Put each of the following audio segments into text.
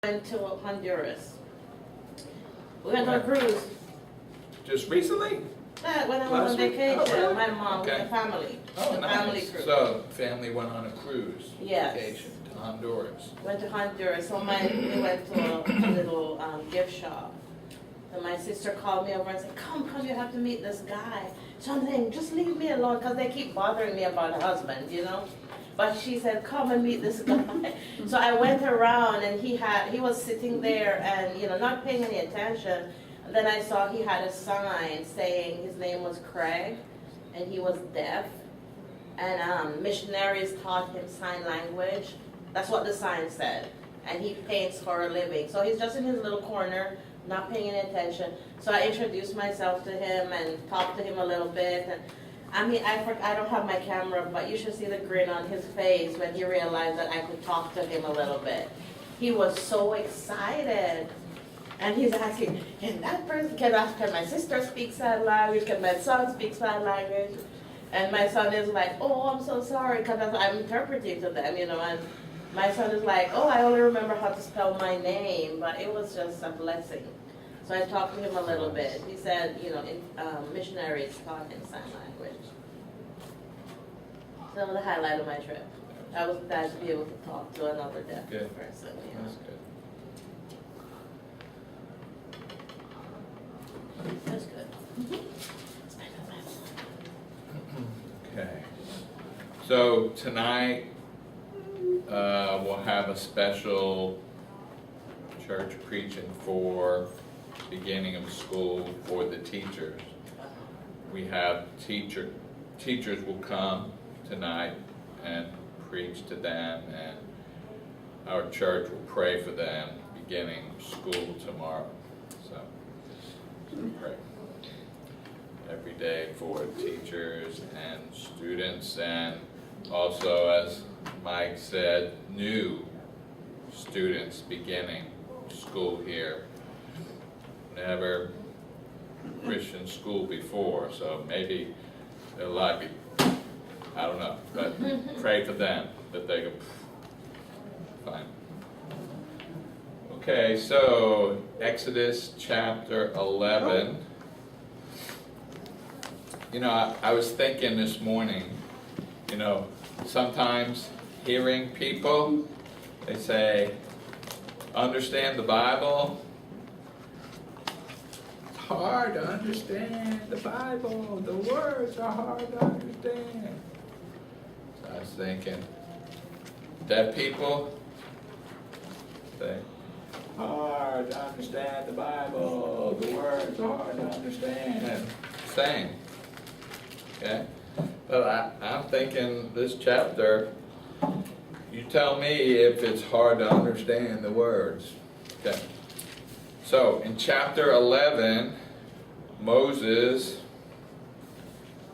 Went to Honduras. We went on a cruise. Just recently? When I was Last on week? vacation, Oh, really? my mom Okay. with the family. Oh, the nice. family cruise. So, family went on a cruise Yes. vacation to Honduras. Went to Honduras. So we went to a little gift shop. And my sister called me over and said, come, you have to meet this guy. So I'm saying, just leave me alone, because they keep bothering me about a husband, you know? But she said, come and meet this guy. So I went around, and he was sitting there and, not paying any attention. Then I saw he had a sign saying his name was Craig, and he was deaf. And missionaries taught him sign language. That's what the sign said. And he paints for a living. So he's just in his little corner, not paying any attention. So I introduced myself to him and talked to him a little bit. And I don't have my camera, but you should see the grin on his face when he realized that I could talk to him a little bit. He was so excited. And he's asking, can my sister speak sign language? Can my son speak sign language? And my son is like, oh, I'm so sorry, because I'm interpreting to them, and my son is like, oh, I only remember how to spell my name, but it was just a blessing. So I talked to him a little bit. He said, missionaries taught him sign language. So that was the highlight of my trip. I was glad to be able to talk to another deaf person. That's good. That's good. Okay. So tonight we'll have a special church preaching for beginning of school for the teachers. We have teachers will come tonight and preach to them, and our church will pray for them beginning school tomorrow. So pray every day for teachers and students, and also, as Mike said, new students beginning school here. Never Christian school before, so maybe they're lucky. I don't know, but pray for them that they go fine. Okay, so Exodus chapter 11. I was thinking this morning, sometimes hearing people, they say, understand the Bible. It's hard to understand the Bible. The words are hard to understand. So I was thinking, deaf people, say, hard to understand the Bible. The words are hard to understand. And same. Okay? But I'm thinking this chapter, you tell me if it's hard to understand the words. Okay. So in chapter 11, Moses,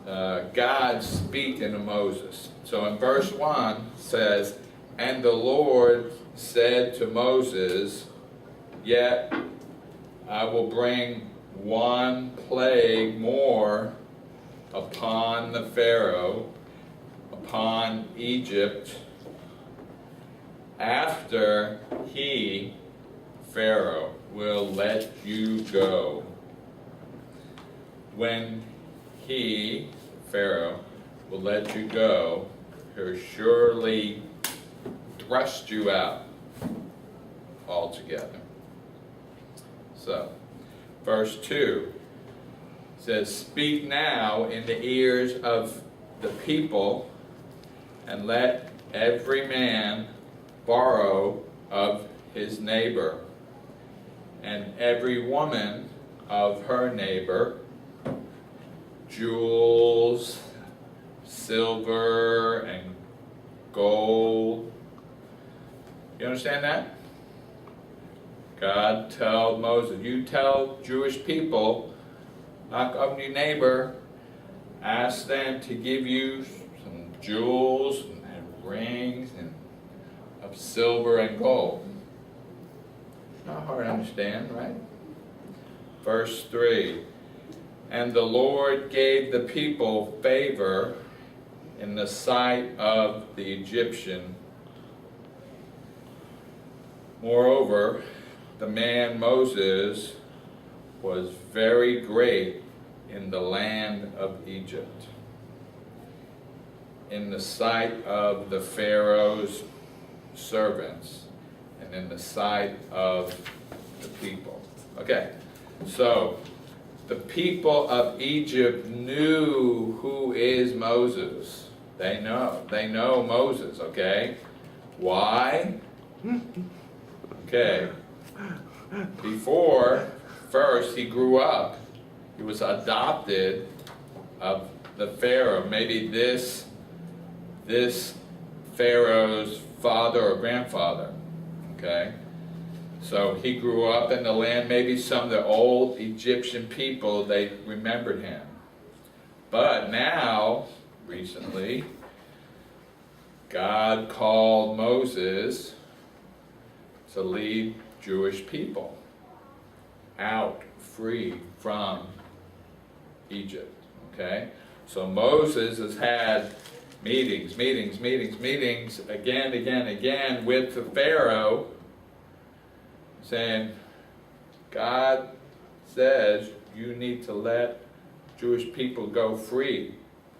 God speaking to Moses. So in verse 1 says, and the Lord said to Moses, yet I will bring one plague more upon the Pharaoh, upon Egypt, after he, Pharaoh, will let you go. When he, Pharaoh, will let you go, he'll surely thrust you out altogether. So, verse 2 says, speak now in the ears of the people, and let every man borrow of his neighbor, and every woman of her neighbor, jewels, silver, and gold. You understand that? God told Moses, you tell Jewish people, knock up your neighbor, ask them to give you some jewels and rings and of silver and gold. Not hard to understand, right? Verse 3, and the Lord gave the people favor in the sight of the Egyptian Moreover, the man Moses was very great in the land of Egypt, in the sight of the Pharaoh's servants, and in the sight of the people. Okay, so the people of Egypt knew who is Moses. They know Moses, okay? Why? Okay. First he grew up. He was adopted of the Pharaoh. Maybe this Pharaoh's father or grandfather. Okay? So he grew up in the land. Maybe some of the old Egyptian people, they remembered him. But now, recently, God called Moses to lead Jewish people out free from Egypt. Okay? So Moses has had meetings again with the Pharaoh, saying, God says you need to let Jewish people go free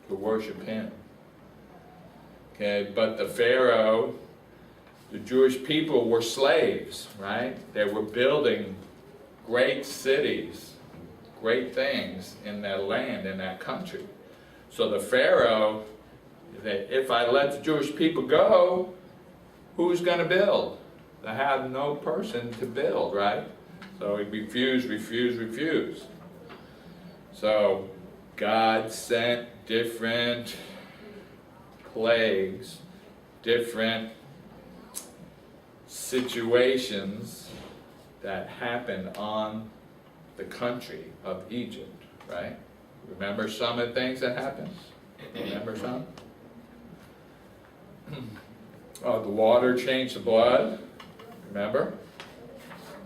to worship him. Okay, but the Pharaoh, the Jewish people were slaves, right? They were building great cities, great things in that land, in that country. So the Pharaoh, if I let the Jewish people go, who's going to build? They have no person to build, right? So he refused. So God sent different plagues, different situations that happened on the country of Egypt, right? Remember some of the things that happened? Remember some? Oh, the water changed to blood. Remember?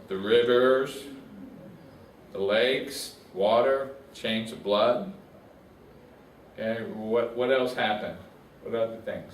The rivers, the lakes, water changed to blood. Okay, what else happened? What other things?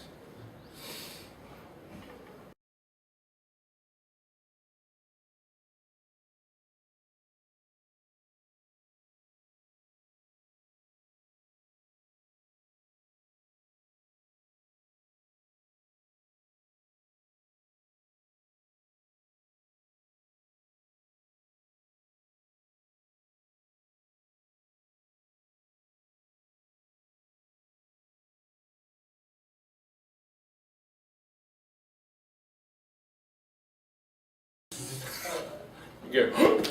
You go,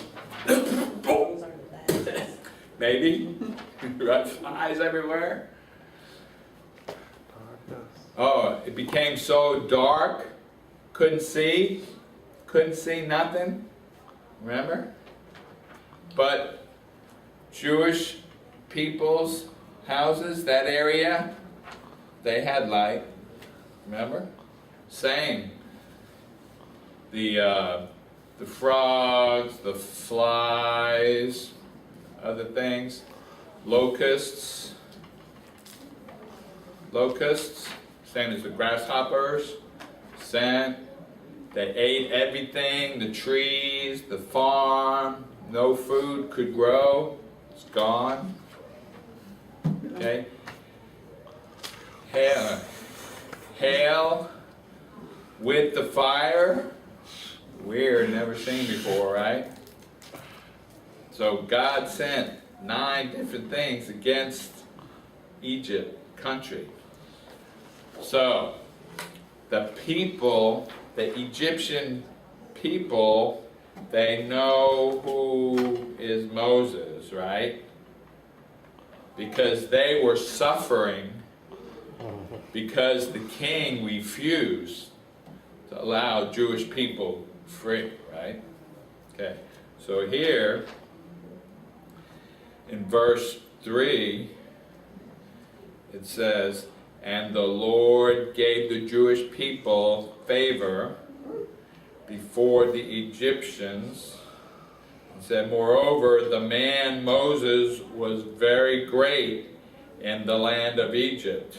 maybe, right? Flies everywhere. Oh, it became so dark, couldn't see nothing. Remember? But Jewish people's houses, that area, they had light. Remember? Same. The frogs, the flies, other things, locusts, same as the grasshoppers, sent. They ate everything, the trees, the farm, no food could grow, it's gone. Okay? Hail with the fire. Weird, never seen before, right? So God sent 9 different things against Egypt country. So the people, the Egyptian people, they know who is Moses, right? Because they were suffering because the king refused to allow Jewish people free, right? Okay, so here in verse 3 it says, and the Lord gave the Jewish people favor before the Egyptians. It said, moreover, the man Moses was very great in the land of Egypt.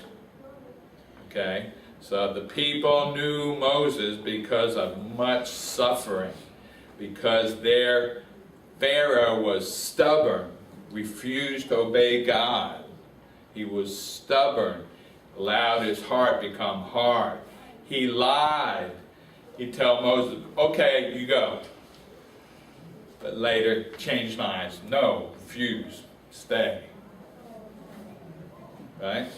Okay, So the people knew Moses because of much suffering, because their Pharaoh was stubborn, refused to obey God. He was stubborn, allowed his heart become hard. He lied. He'd tell Moses, okay, you go. But later changed minds. No, refuse, stay. Right?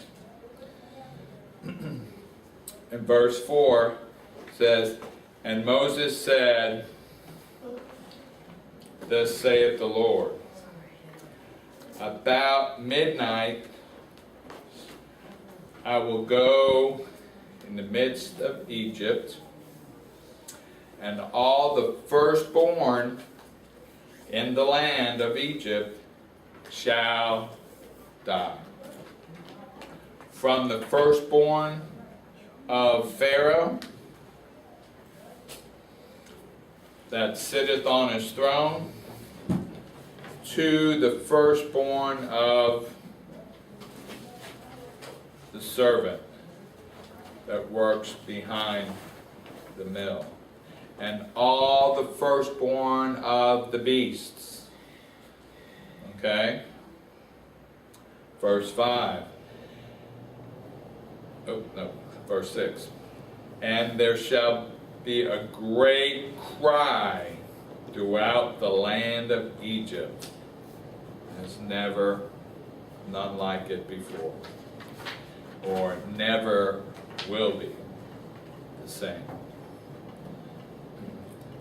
And verse 4 says, and Moses said, thus saith the Lord, about midnight I will go in the midst of Egypt, and all the firstborn in the land of Egypt shall die. From the firstborn of Pharaoh that sitteth on his throne, to the firstborn of the servant that works behind the mill, and all the firstborn of the beasts. Okay? Verse 5. Oh, no, verse 6. And there shall be a great cry throughout the land of Egypt, as never, none like it before, or never will be the same.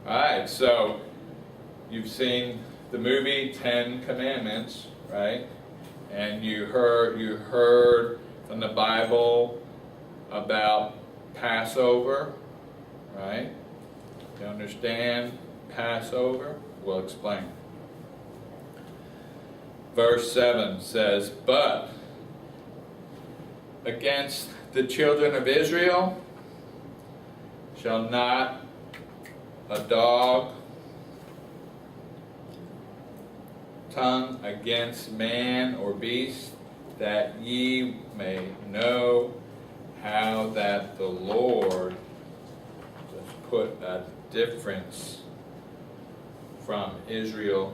Alright, so you've seen the movie 10 Commandments, right? And you heard from the Bible about Passover, right? You understand Passover? We'll explain. Verse 7 says, but against the children of Israel shall not a dog tongue against man or beast, that ye may know how that the Lord has put a difference from Israel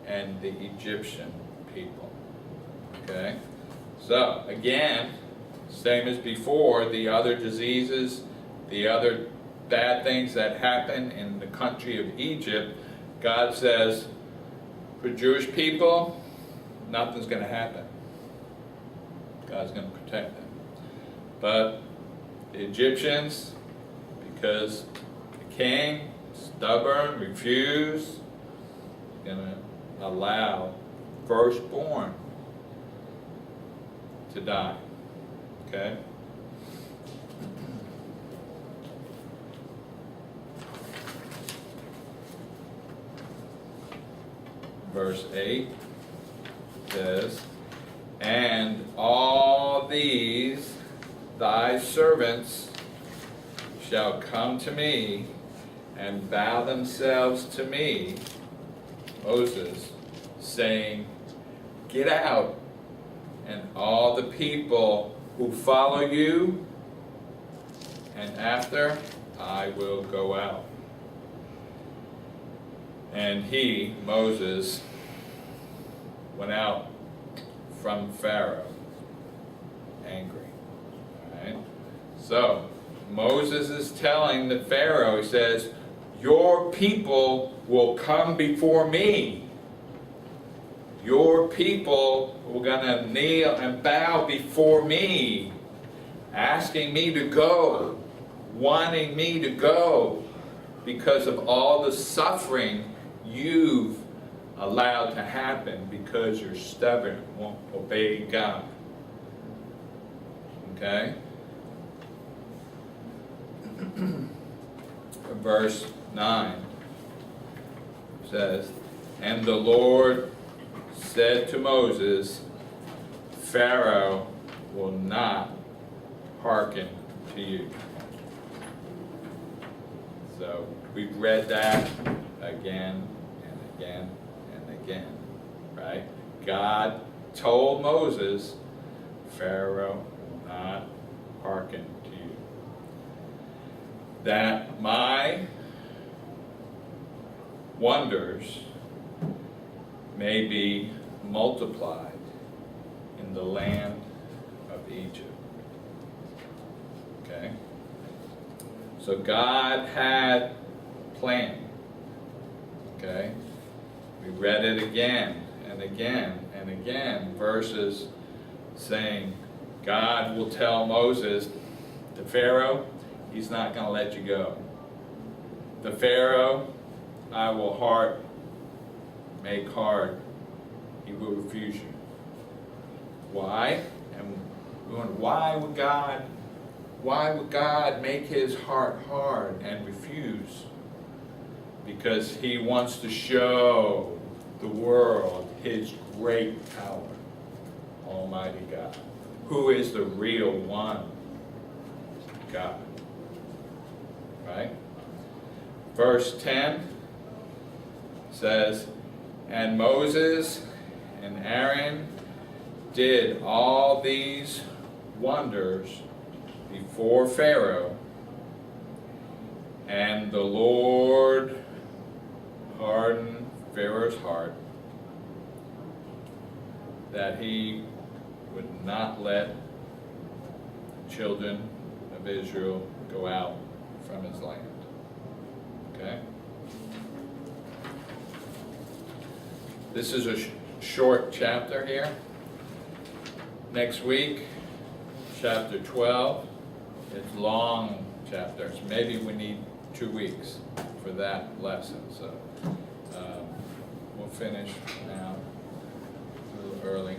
and the Egyptian people. Okay? So, again, same as before, the other diseases, the other bad things that happen in the country of Egypt, God says, for Jewish people, nothing's going to happen. God's going to protect them. But the Egyptians, because the king, stubborn, refused, going to allow firstborn to die. Okay? Verse 8 says, and all these thy servants shall come to me and bow themselves to me, Moses, saying, get out, and all the people who follow you, and after I will go out. And he, Moses, went out from Pharaoh, angry. All right? So, Moses is telling the Pharaoh, he says, your people will come before me. Your people are going to kneel and bow before me, asking me to go, wanting me to go, because of all the suffering you've allowed to happen because you're stubborn, won't obey God. Okay? Verse 9 says, and the Lord said to Moses, Pharaoh will not hearken to you. So we've read that again and again and again, right? God told Moses, Pharaoh will not hearken to you. That my wonders may be multiplied in the land of Egypt. Okay? So God had a plan. Okay? We read it again and again and again, verses saying God will tell Moses, the Pharaoh, he's not going to let you go. The Pharaoh, I will make hard. He will refuse you. Why? And why would God make his heart hard and refuse? Because he wants to show the world his great power, Almighty God. Who is the real one? God. Right? Verse 10 says, and Moses and Aaron did all these wonders before Pharaoh, and the Lord hardened Pharaoh's heart, that he would not let the children of Israel go out from his land. Okay? This is a short chapter here. Next week, chapter 12. It's long chapters. Maybe we need 2 weeks for that lesson. So we'll finish now a little early.